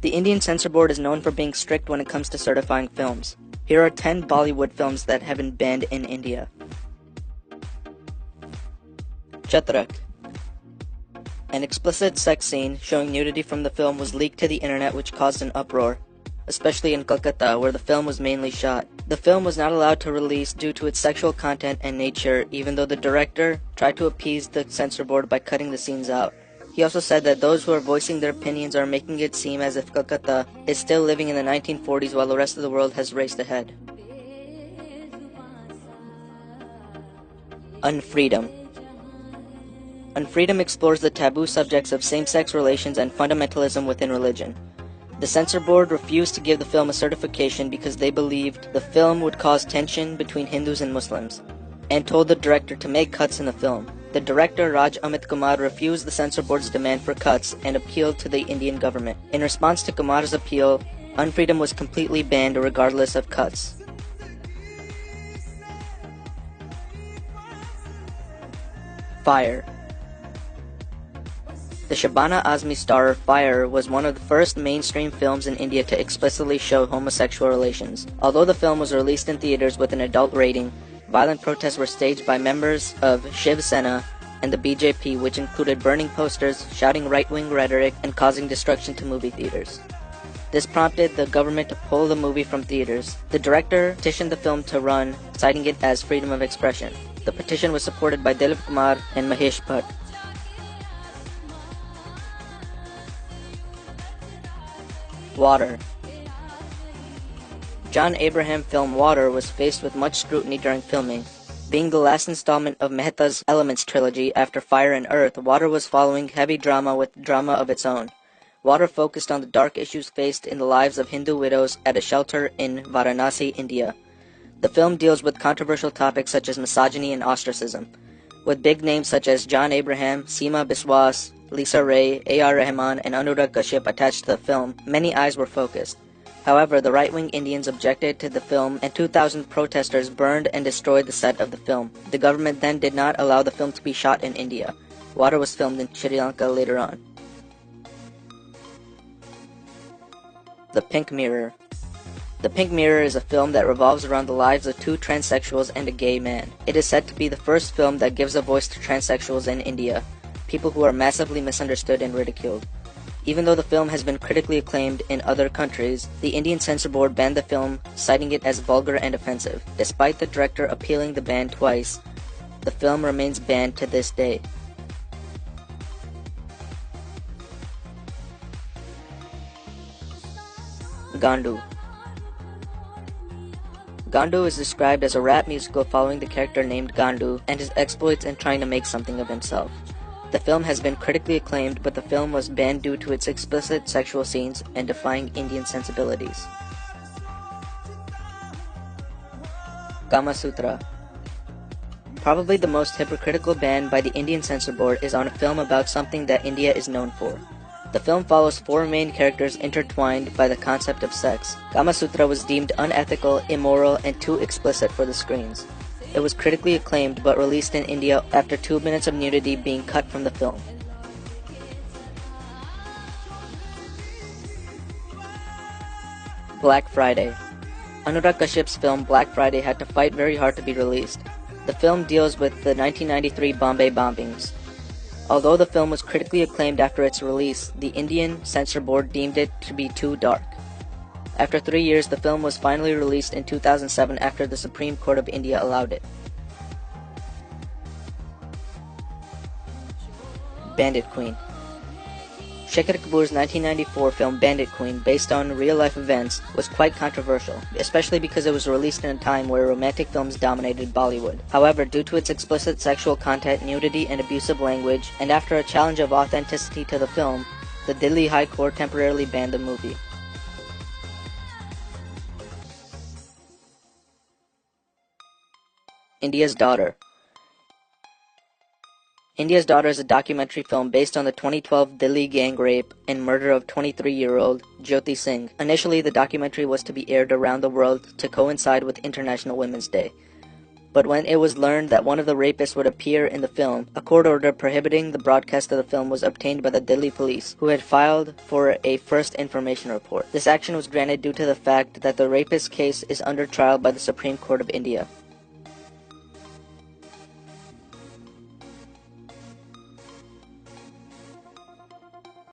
The Indian Censor Board is known for being strict when it comes to certifying films. Here are 10 Bollywood films that have been banned in India. Chatrak. An explicit sex scene showing nudity from the film was leaked to the internet, which caused an uproar, especially in Kolkata, where the film was mainly shot. The film was not allowed to release due to its sexual content and nature, even though the director tried to appease the censor board by cutting the scenes out. He also said that those who are voicing their opinions are making it seem as if Kolkata is still living in the 1940s while the rest of the world has raced ahead. Unfreedom. Unfreedom explores the taboo subjects of same-sex relations and fundamentalism within religion. The censor board refused to give the film a certification because they believed the film would cause tension between Hindus and Muslims, and told the director to make cuts in the film. The director, Raj Amit Kumar, refused the censor board's demand for cuts and appealed to the Indian government. In response to Kumar's appeal, Unfreedom was completely banned regardless of cuts. Fire. The Shabana Azmi starrer Fire was one of the first mainstream films in India to explicitly show homosexual relations. Although the film was released in theaters with an adult rating, violent protests were staged by members of Shiv Sena and the BJP, which included burning posters, shouting right-wing rhetoric, and causing destruction to movie theaters. This prompted the government to pull the movie from theaters. The director petitioned the film to run, citing it as freedom of expression. The petition was supported by Dilip Kumar and Mahesh Bhatt. Water. John Abraham film Water was faced with much scrutiny during filming. Being the last installment of Mehta's Elements trilogy after Fire and Earth, Water was following heavy drama with drama of its own. Water focused on the dark issues faced in the lives of Hindu widows at a shelter in Varanasi, India. The film deals with controversial topics such as misogyny and ostracism. With big names such as John Abraham, Seema Biswas, Lisa Ray, A.R. Rahman, and Anurag Kashyap attached to the film, many eyes were focused. However, the right-wing Indians objected to the film, and 2,000 protesters burned and destroyed the set of the film. The government then did not allow the film to be shot in India. Water was filmed in Sri Lanka later on. The Pink Mirror. The Pink Mirror is a film that revolves around the lives of two transsexuals and a gay man. It is said to be the first film that gives a voice to transsexuals in India, people who are massively misunderstood and ridiculed. Even though the film has been critically acclaimed in other countries, the Indian Censor Board banned the film, citing it as vulgar and offensive. Despite the director appealing the ban twice, the film remains banned to this day. Gandu. Gandu is described as a rap musical following the character named Gandu and his exploits in trying to make something of himself. The film has been critically acclaimed, but the film was banned due to its explicit sexual scenes and defying Indian sensibilities. Kama Sutra. Probably the most hypocritical ban by the Indian Censor Board is on a film about something that India is known for. The film follows four main characters intertwined by the concept of sex. Kama Sutra was deemed unethical, immoral, and too explicit for the screens. It was critically acclaimed but released in India after 2 minutes of nudity being cut from the film. Black Friday. Anurag Kashyap's film Black Friday had to fight very hard to be released. The film deals with the 1993 Bombay bombings. Although the film was critically acclaimed after its release, the Indian Censor Board deemed it to be too dark. After 3 years, the film was finally released in 2007 after the Supreme Court of India allowed it. Bandit Queen. Shekhar Kapoor's 1994 film Bandit Queen, based on real-life events, was quite controversial, especially because it was released in a time where romantic films dominated Bollywood. However, due to its explicit sexual content, nudity, and abusive language, and after a challenge of authenticity to the film, the Delhi High Court temporarily banned the movie. India's Daughter. India's Daughter is a documentary film based on the 2012 Delhi gang rape and murder of 23-year-old Jyoti Singh. Initially, the documentary was to be aired around the world to coincide with International Women's Day. But when it was learned that one of the rapists would appear in the film, a court order prohibiting the broadcast of the film was obtained by the Delhi police, who had filed for a first information report. This action was granted due to the fact that the rapist case is under trial by the Supreme Court of India.